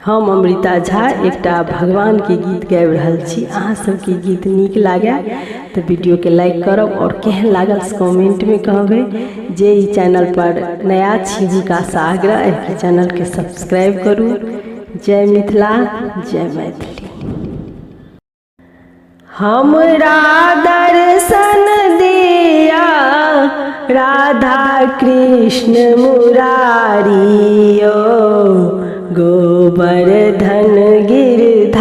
हम अमृता झा एकटा भगवान के गीत गाबि रहल छी। अहाँ सबके गीत नीक लागे तो वीडियो के लाइक करब और केहन लागल कमेंट में कहबे। जे ई चैनल पर नया छी हुनका से आग्रह है चैनल के सब्सक्राइब करू। जय मिथिला, जय मैथिली। हमरा दर्शन दिया राधा कृष्ण मुरारियो, गोवर्धन गिरधारियो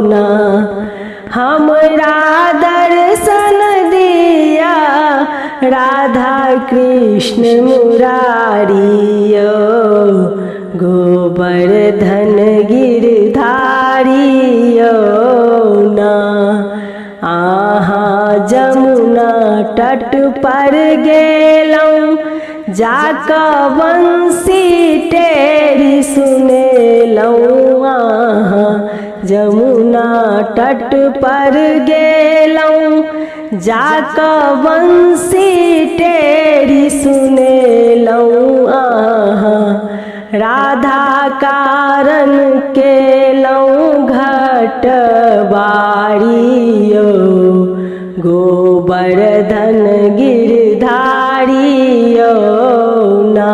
ना। हमरा दर्शन दिया राधा कृष्ण मुरारियो, गोवर्धन गिरधारियो ना। आहाँ जमुना तट पर गेलौं, जाक बंसी टेरी सुनेलौं। आहाँ जमुना तट पर गेलौं, जाक बंसी टेरी सुनेलौं। आहाँ राधा कारण केलौं घट बारियो, गोवर्धन गिरधारियो ना।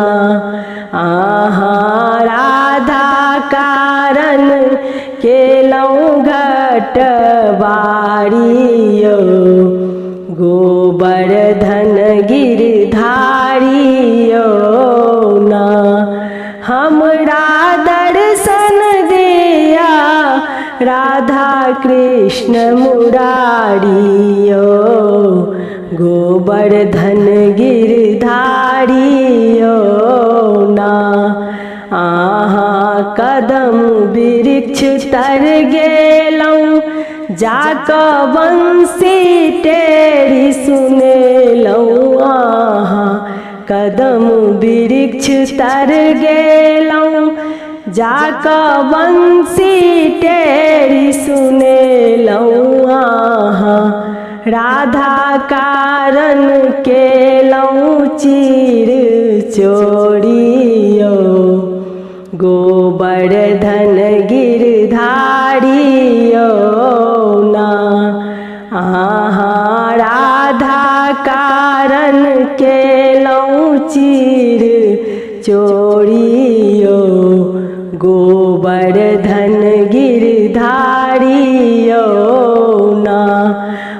आहाँ राधा कारण केलौं घट बारियो, गोवर्धन गिरधारियो ना। हमरा दर्शन दिया राधा कृष्ण मुरारियो, गोवर्धन गिरधारियो ना। आहाँ कदम वृक्ष तर गेलौं, जाक बंसी टेरी सुनेलौं। आहाँ कदम वृक्ष तर गेलौं, जाक बंसी टेरी सुनेलौं। आहाँ राधा कारण केलौं चीर चोरियो, गोवर्धन गिरधारियो ना। आहाँ राधा कारण केलौं चीर चोरियो, गोवर्धन गिरधारियो ना।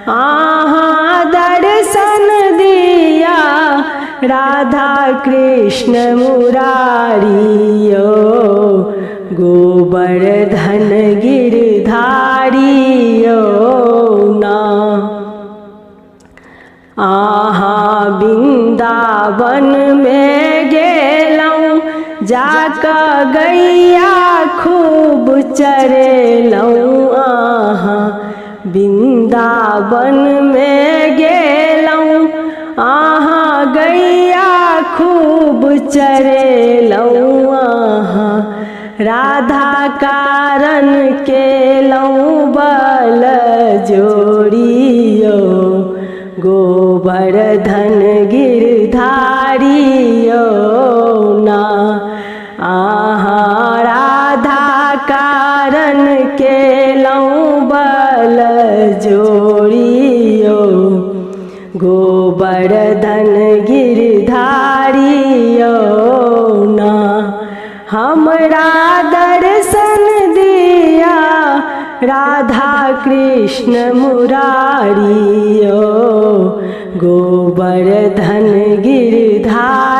आहाँ दर्शन दिया राधा कृष्ण मुरारियो, गोवर्धन गिरधारियो ना। आहाँ वृंदावन में गेलौं, जाक गैया खूब चरेलौं। आहाँ वृंदावन में गेलौं, आहाँ गैया खूब चरेलौं। आहाँ राधा कारण केलौं बल जोड़ियो, गोवर्धन गिरधारियो ना। आहाँ राधा कारण केलौं बल जोड़ियो, गोवर्धन गिरधारियो ना। हमरा दर्शन दिया राधा कृष्ण मुरारियो, गोवर्धन गिरधारियो